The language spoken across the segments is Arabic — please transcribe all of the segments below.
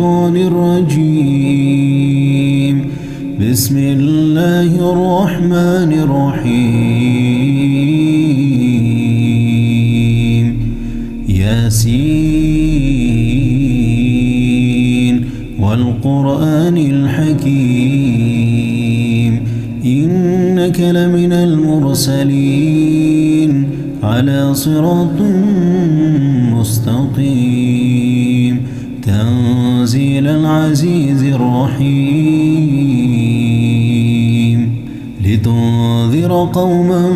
الشيطان الرجيم. بسم الله الرحمن الرحيم. ياسين والقرآن الحكيم إنك لمن المرسلين على صراط مستقيم تنزيل العزيز الرحيم لتنذر قوما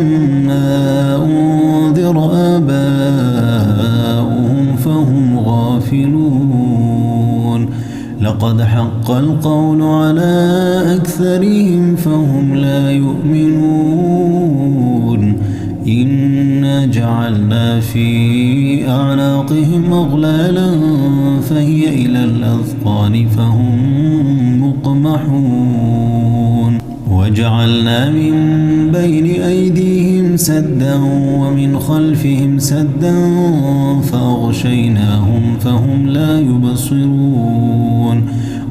ما أنذر آباؤهم فهم غافلون لقد حق القول على أكثرهم فهم لا يؤمنون إنا جعلنا في أعناقهم أغلالا فهي إلى الأذقان فهم مقمحون وجعلنا من بين أيديهم سدا ومن خلفهم سدا فأغشيناهم فهم لا يبصرون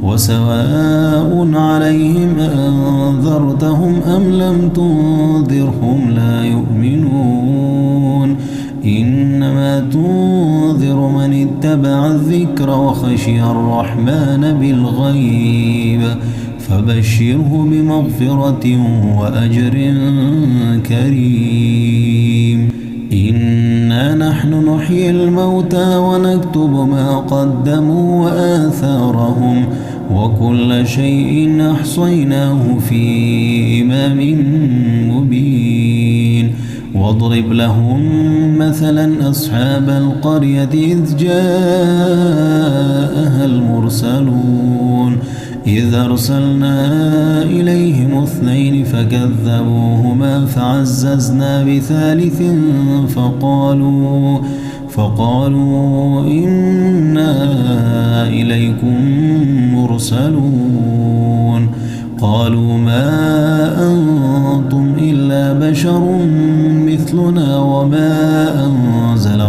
وسواء عليهم أنذرتهم أم لم تنذرهم لا يؤمنون إنما تنذر من اتبع الذكر وخشي الرحمن بالغيب فبشره بمغفرة وأجر كريم. إنا نحن نحيي الموتى ونكتب ما قدموا وآثارهم وكل شيء أحصيناه في إمام مبين. واضرب لهم مثلا أصحاب القرية إذ جاءها المرسلون إذ أرسلنا إليهم 2 فكذبوهما فعززنا بثالث فقالوا إنا إليكم مرسلون قالوا ما أنتم إلا بشر مثلنا وما أنزل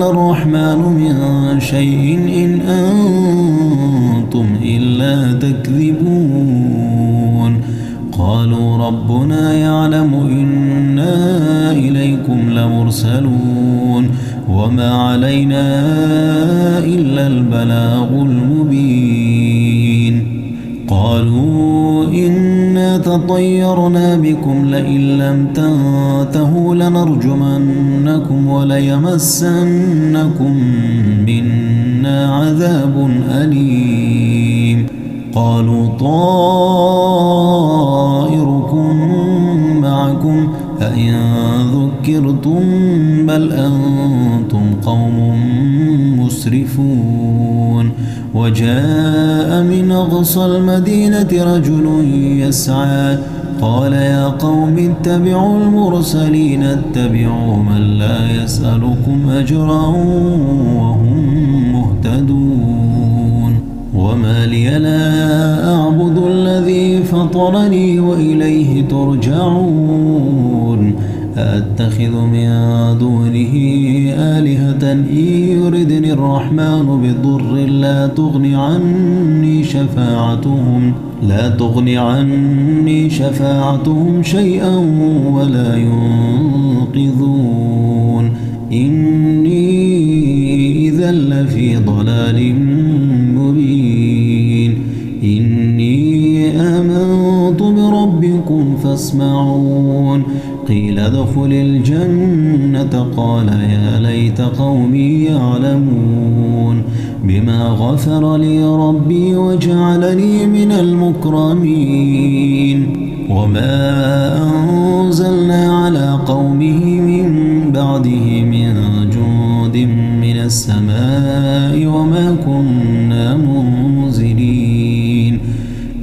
الرحمن من شيء إن أنتم إلا تكذبون. قالوا ربنا يعلم إنا إليكم لمرسلون وما علينا إلا البلاغ المبين. قالوا إنا تطيرنا بكم لئن لم تنتهوا لنرجمنكم وليمسنكم منا عذاب أليم. قالوا طائركم معكم أئن ذكرتم بل أنتم قوم مسرفون. وجاء من أقصى المدينة رجل يسعى قال يا قوم اتبعوا المرسلين اتبعوا من لا يسألكم أجرا وهم مهتدون. وما لي لا أعبد الذي فطرني وإليه ترجعون. أأتخذ من دونه آلهة إن يردني الرحمن بضر لا تغني عني شفاعتهم شيئا ولا ينقذون. إني إذا لفي ضلال مبين. إني آمنت بربكم فاسمعون. قيل ادخل الجنة قال يا ليت قومي يعلمون بما غفر لي ربي وجعلني من المكرمين. وما أنزلنا على قومه من بعده من جند من السماء وما كنا منزلين.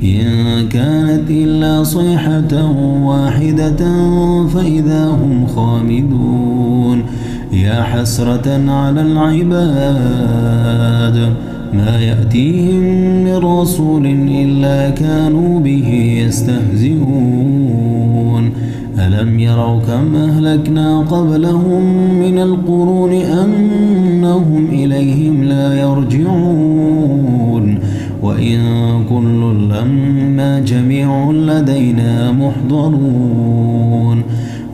إن كانت إلا صيحة واحدة فإذا هم خامدون. يا حسرة على العباد ما يأتيهم من رسول إلا كانوا به يستهزئون. ألم يروا كم أهلكنا قبلهم من القرون أنهم إليهم لا يرجعون وإن كل لما جميع لدينا محضرون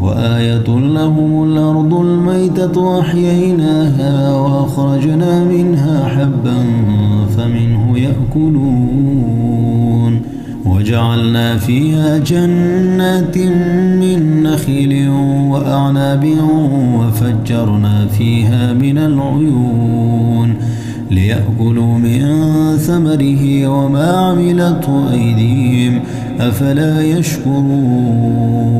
وآية لهم الأرض الميتة أحييناها وأخرجنا منها حبا فمنه يأكلون وجعلنا فيها جنات من نخيل وأعناب وفجرنا فيها من العيون ليأكلوا من ثمره وما عملته أيديهم أفلا يشكرون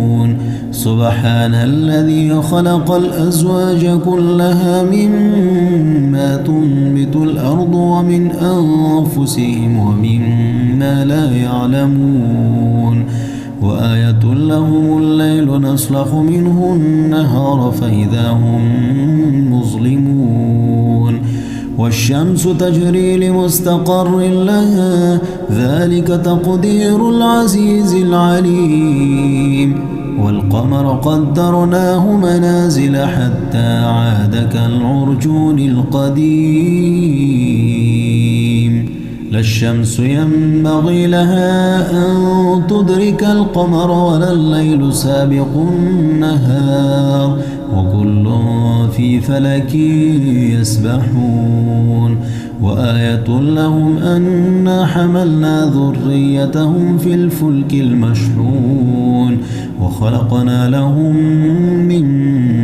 سبحان الذي خلق الأزواج كلها مما تنبت الأرض ومن أنفسهم ومما لا يعلمون وآية لهم الليل نسلخ منه النهار فإذا هم مظلمون والشمس تجري لمستقر لها ذلك تقدير العزيز العليم والقمر قدرناه منازل حتى عاد كالعرجون القديم لا الشمس ينبغي لها أن تدرك القمر ولا الليل سابق النهار وكل في فلك يسبحون وآية لهم أنا حملنا ذريتهم في الفلك المشحون وخلقنا لهم من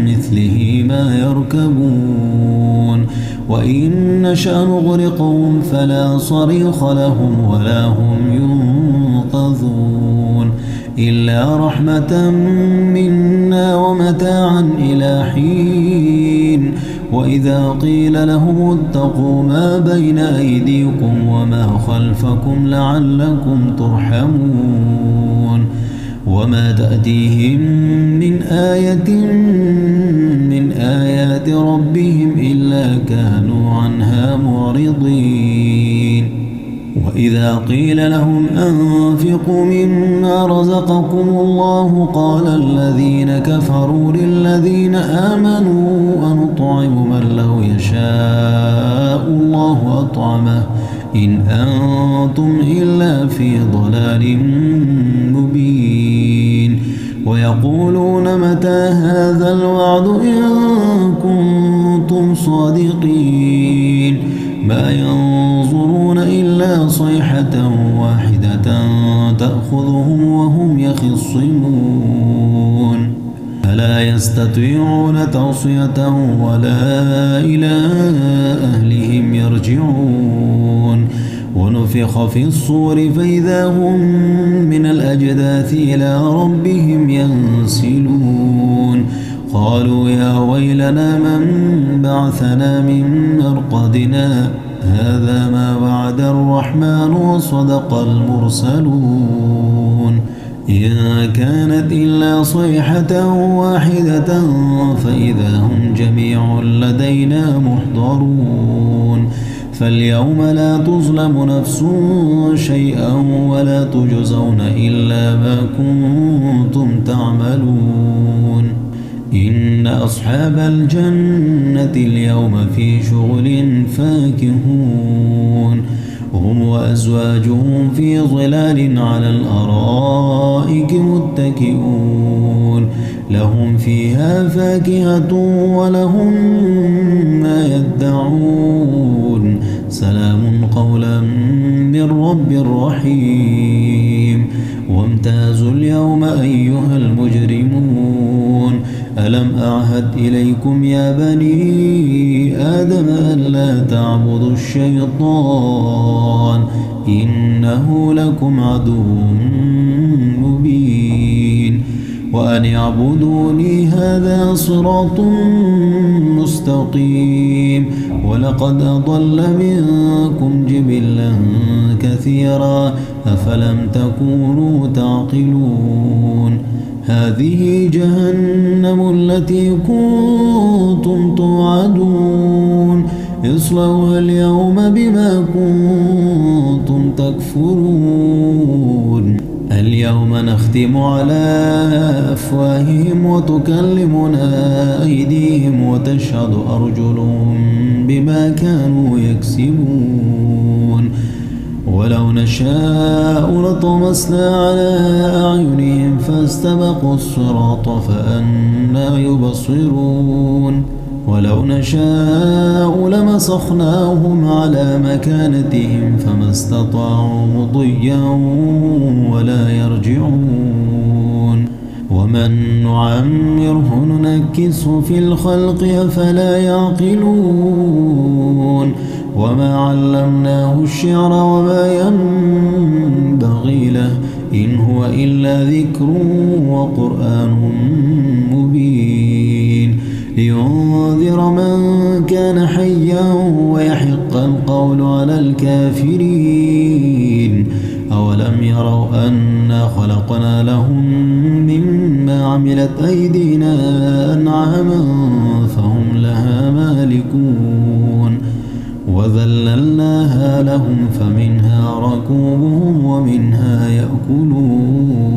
مثله ما يركبون وإن نشأ نغرقهم فلا صريخ لهم ولا هم ينقذون إلا رحمة منا ومتاعا إلى حين وإذا قيل لهم اتقوا ما بين أيديكم وما خلفكم لعلكم ترحمون وما تأتيهم من آية من آيات ربهم إلا كانوا عنها معرضين وإذا قيل لهم أنفقوا مما رزقكم الله قال الذين كفروا للذين آمنوا أنطعم من لو يشاء الله أطعمه إن أنتم إلا في ضلال مبين ويقولون متى هذا الوعد إن كنتم صادقين ما ينظرون إلا صيحة واحدة تأخذهم وهم يخصمون فلا يستطيعون توصية ولا إلى أهلهم يرجعون ونفخ في الصور فإذا هم من الأجداث إلى ربهم ينسلون قالوا يا ويلنا من بعثنا من مرقدنا هذا ما وعد الرحمن وصدق المرسلون إن كانت إلا صيحة واحدة فإذا هم جميع لدينا محضرون فاليوم لا تظلم نفس شيئا ولا تجزون إلا ما كنتم تعملون إن أصحاب الجنة اليوم في شغل فاكهون هم وأزواجهم في ظلال على الأرائك متكئون لهم فيها فاكهة ولهم ما يدعون سلام قولا من رب رحيم وامتازوا اليوم أيها المجرمون ألم أعهد إليكم يا بني آدم ألا تعبدوا الشيطان إنه لكم عدو مبين وأن اعبدوني هذا صراط مستقيم ولقد أضل منكم جبلا كثيرا أفلم تكونوا تعقلون هذه جهنم التي كنتم توعدون اصلوها اليوم بما كنتم تكفرون اليوم نختم على أفواههم وتكلمنا أيديهم وتشهد أرجلهم بما كانوا يكسبون ولو نشاء لطمسنا على أعينهم فاستبقوا الصراط فأنى يبصرون ولو نشاء لمسخناهم على مكانتهم فما استطاعوا مضيا ولا يرجعون ومن نعمره ننكسه في الخلق أفلا يعقلون وما علمناه الشعر وما ينبغي له إن هو إلا ذكر وقرآن مبين لينذر من كان حيا ويحق القول على الكافرين أولم يروا أنا خلقنا لهم مما عملت أيدينا أنعاما فهم لها مالكون وذللناها لهم فمنها ركوبهم ومنها يأكلون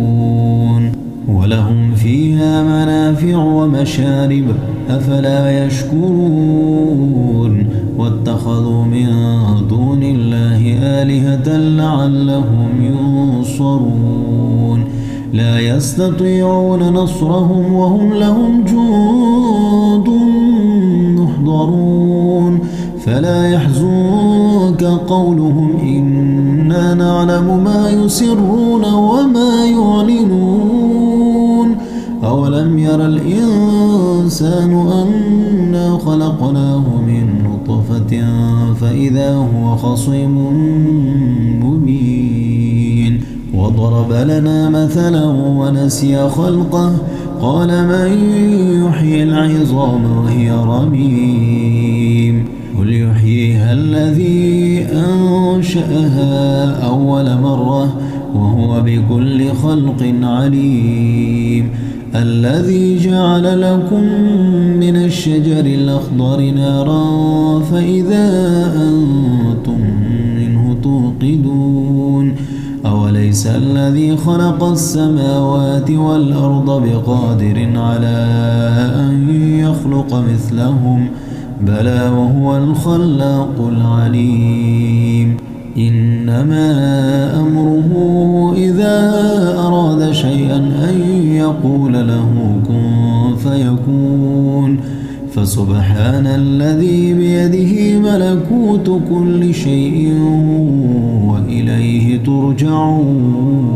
ولهم فيها منافع ومشارب أفلا يشكرون واتخذوا من دون الله آلهة لعلهم ينصرون لا يستطيعون نصرهم وهم لهم جند محضرون فلا يحزنك قولهم إنا نعلم ما يسرون وما يعلنون أولم ير الإنسان أنا خلقناه من نطفة فإذا هو خصيم مبين وضرب لنا مثلا ونسي خلقه قال من يحيي العظام وهي رميم قل يحييها الذي أنشأها أول مرة وهو بكل خلق عليم الذي جعل لكم من الشجر الأخضر نارا فإذا أنتم منه توقدون أوليس الذي خلق السماوات والأرض بقادر على أن يخلق مثلهم بلى وهو الخلاق العليم إنما أمره إذا أراد شيئا أن يقول له كن فيكون فسبحان الذي بيده ملكوت كل شيء وإليه ترجعون